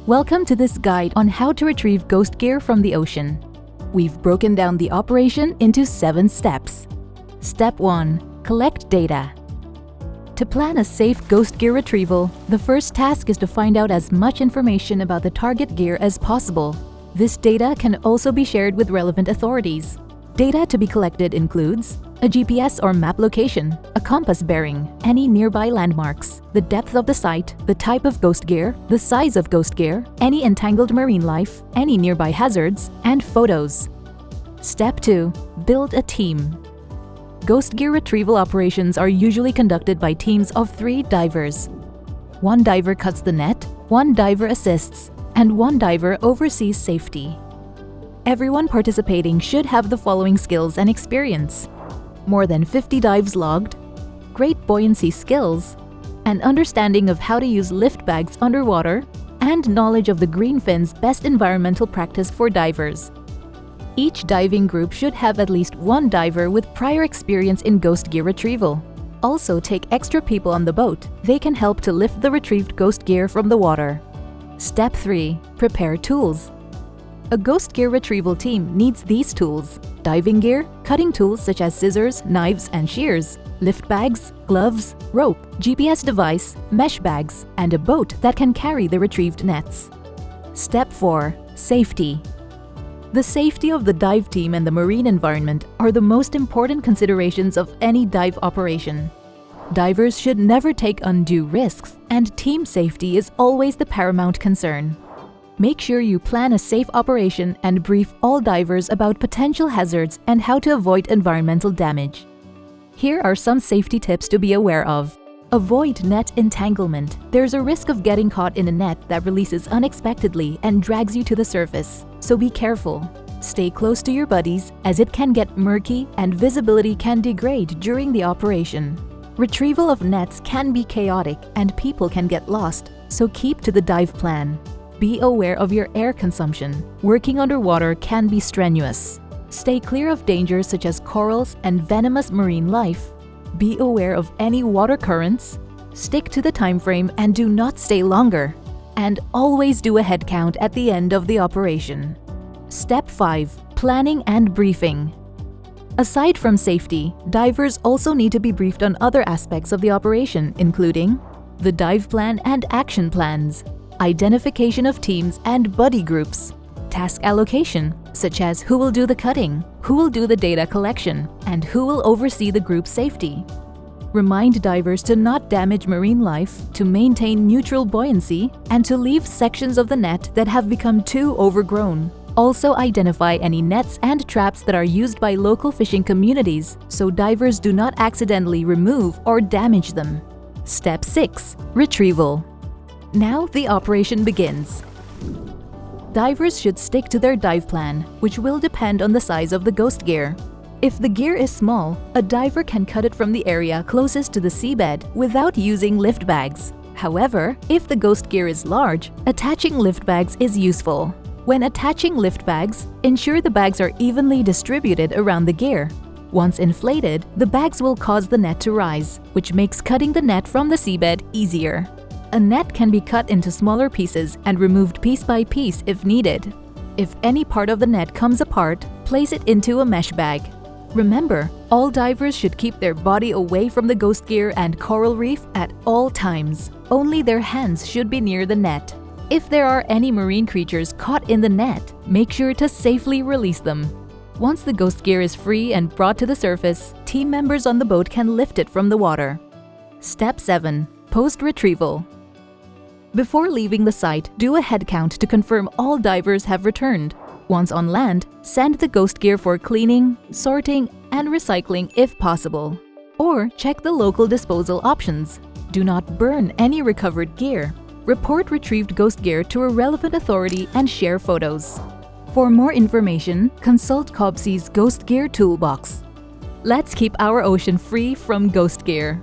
Welcome to this guide on how to retrieve ghost gear from the ocean. We've broken down the operation into 7 steps. Step 1. Collect data. To plan a safe ghost gear retrieval, the first task is to find out as much information about the target gear as possible. This data can also be shared with relevant authorities. Data to be collected includes a GPS or map location, a compass bearing, any nearby landmarks, the depth of the site, the type of ghost gear, the size of ghost gear, any entangled marine life, any nearby hazards, and photos. Step 2. Build a team. Ghost gear retrieval operations are usually conducted by teams of 3 divers. 1 diver cuts the net, 1 diver assists, and 1 diver oversees safety. Everyone participating should have the following skills and experience: more than 50 dives logged, great buoyancy skills, an understanding of how to use lift bags underwater, and knowledge of the Greenfin's best environmental practice for divers. Each diving group should have at least 1 diver with prior experience in ghost gear retrieval. Also take extra people on the boat. They can help to lift the retrieved ghost gear from the water. Step 3. Prepare tools. A ghost gear retrieval team needs these tools: diving gear, cutting tools such as scissors, knives, and shears, lift bags, gloves, rope, GPS device, mesh bags, and a boat that can carry the retrieved nets. Step 4. Safety. The safety of the dive team and the marine environment are the most important considerations of any dive operation. Divers should never take undue risks, and team safety is always the paramount concern. Make sure you plan a safe operation and brief all divers about potential hazards and how to avoid environmental damage. Here are some safety tips to be aware of. Avoid net entanglement. There's a risk of getting caught in a net that releases unexpectedly and drags you to the surface, so be careful. Stay close to your buddies as it can get murky and visibility can degrade during the operation. Retrieval of nets can be chaotic and people can get lost, so keep to the dive plan. Be aware of your air consumption. Working underwater can be strenuous. Stay clear of dangers such as corals and venomous marine life. Be aware of any water currents. Stick to the time frame and do not stay longer. And always do a head count at the end of the operation. Step 5. Planning and briefing. Aside from safety, divers also need to be briefed on other aspects of the operation, including the dive plan and action plans, identification of teams and buddy groups, task allocation, such as who will do the cutting, who will do the data collection, and who will oversee the group's safety. Remind divers to not damage marine life, to maintain neutral buoyancy, and to leave sections of the net that have become too overgrown. Also identify any nets and traps that are used by local fishing communities so divers do not accidentally remove or damage them. Step 6. Retrieval. Now the operation begins. Divers should stick to their dive plan, which will depend on the size of the ghost gear. If the gear is small, a diver can cut it from the area closest to the seabed without using lift bags. However, if the ghost gear is large, attaching lift bags is useful. When attaching lift bags, ensure the bags are evenly distributed around the gear. Once inflated, the bags will cause the net to rise, which makes cutting the net from the seabed easier. A net can be cut into smaller pieces and removed piece by piece if needed. If any part of the net comes apart, place it into a mesh bag. Remember, all divers should keep their body away from the ghost gear and coral reef at all times. Only their hands should be near the net. If there are any marine creatures caught in the net, make sure to safely release them. Once the ghost gear is free and brought to the surface, team members on the boat can lift it from the water. Step 7. Post-retrieval. Before leaving the site, do a head count to confirm all divers have returned. Once on land, send the ghost gear for cleaning, sorting, and recycling if possible. Or check the local disposal options. Do not burn any recovered gear. Report retrieved ghost gear to a relevant authority and share photos. For more information, consult COBC's Ghost Gear Toolbox. Let's keep our ocean free from ghost gear.